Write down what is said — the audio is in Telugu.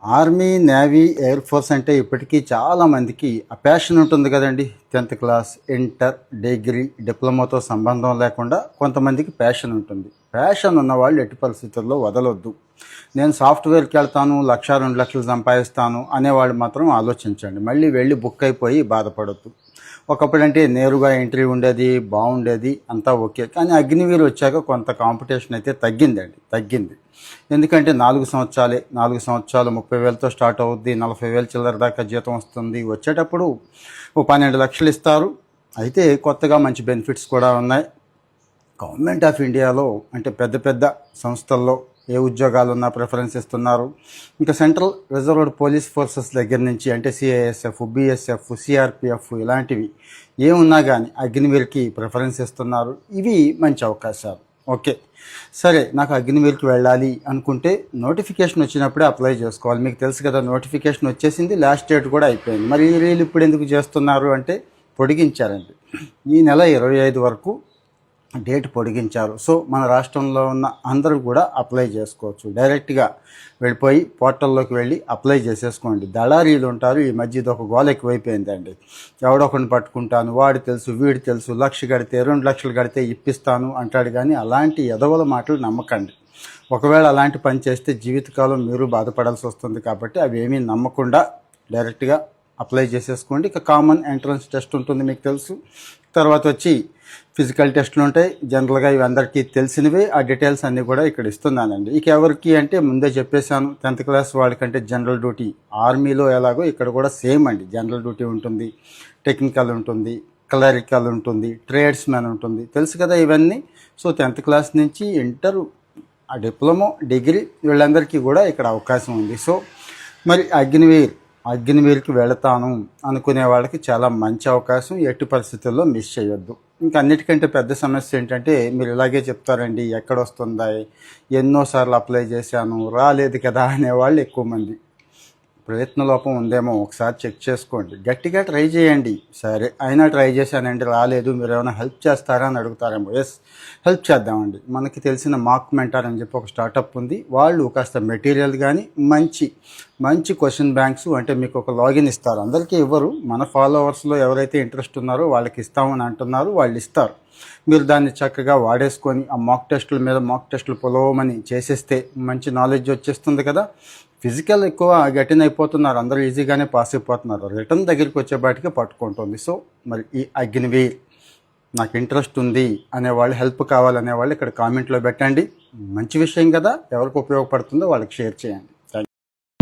ఆర్మీ, నేవీ, ఎయిర్ ఫోర్స్ అంటే ఇప్పటికీ చాలామందికి ఆ ప్యాషన్ ఉంటుంది కదండి. 10th క్లాస్, ఇంటర్, డిగ్రీ, డిప్లొమాతో సంబంధం లేకుండా కొంతమందికి ప్యాషన్ ఉంటుంది. ప్యాషన్ ఉన్నవాళ్ళు ఎట్టి పరిస్థితుల్లో వదలొద్దు. నేను సాఫ్ట్వేర్కి వెళ్తాను, 1,00,000-2,00,000 సంపాదిస్తాను అనేవాళ్ళు మాత్రం ఆలోచించండి. మళ్ళీ వెళ్ళి బుక్ అయిపోయి బాధపడొద్దు. ఒకప్పుడంటే నేరుగా ఎంట్రీ ఉండేది, బాగుండేది, అంతా ఓకే. కానీ అగ్నివీర్ వచ్చాక కొంత కాంపిటీషన్ అయితే తగ్గింది. ఎందుకంటే 4 సంవత్సరాలే, 4 సంవత్సరాలు 30,000తో స్టార్ట్ అవుద్ది, 40,000 చిల్లర దాకా జీతం వస్తుంది. వచ్చేటప్పుడు ఓ 12 లక్షలు ఇస్తారు. అయితే కొత్తగా మంచి బెనిఫిట్స్ కూడా ఉన్నాయి. గవర్నమెంట్ ఆఫ్ ఇండియాలో అంటే పెద్ద పెద్ద సంస్థల్లో ఏ ఉద్యోగాలున్నా ప్రిఫరెన్స్ ఇస్తున్నారు. ఇంకా సెంట్రల్ రిజర్వ్డ్ పోలీస్ ఫోర్సెస్ దగ్గర నుంచి అంటే సిఐఎస్ఎఫ్, బిఎస్ఎఫ్, సిఆర్పిఎఫ్ ఇలాంటివి ఏమున్నా కానీ అగ్నివీర్కి ప్రిఫరెన్స్ ఇస్తున్నారు. ఇవి మంచి అవకాశాలు. ఓకే, సరే, నాకు అగ్నివీర్కి వెళ్ళాలి అనుకుంటే నోటిఫికేషన్ వచ్చినప్పుడే అప్లై చేసుకోవాలి. మీకు తెలుసు కదా, నోటిఫికేషన్ వచ్చేసింది, లాస్ట్ డేట్ కూడా అయిపోయింది. మరి వీళ్ళు ఇప్పుడు ఎందుకు చేస్తున్నారు అంటే పొడిగించారండి. ఈ నెల 25 వరకు డేట్ పొడిగించారు. సో మన రాష్ట్రంలో ఉన్న అందరూ కూడా అప్లై చేసుకోవచ్చు. డైరెక్ట్గా వెళ్ళిపోయి పోర్టల్లోకి వెళ్ళి అప్లై చేసేసుకోండి. దళారీలు ఉంటారు, ఈ మధ్య ఇది ఒక గోల ఎక్కువైపోయిందండి. ఎవడొకరిని పట్టుకుంటాను, వాడు తెలుసు వీడు తెలుసు, 1,00,000 కడితే 2 లక్షలు కడితే ఇప్పిస్తాను అంటాడు. కానీ అలాంటి ఎదవల మాటలు నమ్మకండి. ఒకవేళ అలాంటి పని చేస్తే జీవితకాలం మీరు బాధపడాల్సి వస్తుంది. కాబట్టి అవి ఏమీ నమ్మకుండా డైరెక్ట్గా అప్లై చేసేసుకోండి. ఇక కామన్ ఎంట్రన్స్ టెస్ట్ ఉంటుంది, మీకు తెలుసు. తర్వాత వచ్చి ఫిజికల్ టెస్టులు ఉంటాయి. జనరల్గా ఇవి అందరికీ తెలిసినవే. ఆ డీటెయిల్స్ అన్నీ కూడా ఇక్కడ ఇస్తున్నానండి. ఇక ఎవరికి అంటే ముందే చెప్పేశాను, 10th క్లాస్ వాళ్ళకంటే జనరల్ డ్యూటీ. ఆర్మీలో ఎలాగో ఇక్కడ కూడా సేమ్ అండి. జనరల్ డ్యూటీ ఉంటుంది, టెక్నికల్ ఉంటుంది, క్లరికల్ ఉంటుంది, ట్రేడ్స్ మ్యాన్ ఉంటుంది. తెలుసు కదా ఇవన్నీ. సో 10th క్లాస్ నుంచి ఇంటర్, డిప్లొమా, డిగ్రీ వీళ్ళందరికీ కూడా ఇక్కడ అవకాశం ఉంది. సో మరి అగ్నివీర్కి వెళతాను అనుకునే వాళ్ళకి చాలా మంచి అవకాశం. ఎట్టి పరిస్థితుల్లో మిస్ చేయొద్దు. ఇంకా అన్నిటికంటే పెద్ద సమస్య ఏంటంటే మీరు ఇలాగే చెప్తారండి, ఎక్కడ వస్తుందా, ఎన్నోసార్లు అప్లై చేశాను రాలేదు కదా అనేవాళ్ళు ఎక్కువ మంది. ప్రయత్నలోపం ఉందేమో ఒకసారి చెక్ చేసుకోండి. గట్టిగా ట్రై చేయండి. సరే, అయినా ట్రై చేశానండి రాలేదు, మీరు ఏమైనా హెల్ప్ చేస్తారా అని అడుగుతారేమో. ఎస్, హెల్ప్ చేద్దామండి. మనకి తెలిసిన మాక్ మెంటర్ అని చెప్పి ఒక స్టార్టప్ ఉంది. వాళ్ళు కాస్త మెటీరియల్ కానీ మంచి క్వశ్చన్ బ్యాంక్స్ అంటే మీకు ఒక లాగిన్ ఇస్తారు. అందరికీ ఇవ్వరు, మన ఫాలోవర్స్లో ఎవరైతే ఇంట్రెస్ట్ ఉన్నారో వాళ్ళకి ఇస్తామని అంటున్నారు. వాళ్ళు ఇస్తారు. మీరు దాన్ని చక్కగా వాడేసుకొని ఆ మాక్ టెస్టులు పొలవమని చేసేస్తే మంచి నాలెడ్జ్ వచ్చేస్తుంది కదా. ఫిజికల్ ఎక్కువ గట్టిన అయిపోతున్నారు, అందరూ ఈజీగానే పాస్ అయిపోతున్నారు. రిటర్న్ దగ్గరికి వచ్చేపాటికే పట్టుకుంటుంది. సో మరి ఈ అగ్నివీర్ నాకు ఇంట్రెస్ట్ ఉంది అనేవాళ్ళు, హెల్ప్ కావాలనేవాళ్ళు ఇక్కడ కామెంట్లో పెట్టండి. మంచి విషయం కదా, ఎవరికి ఉపయోగపడుతుందో వాళ్ళకి షేర్ చేయండి.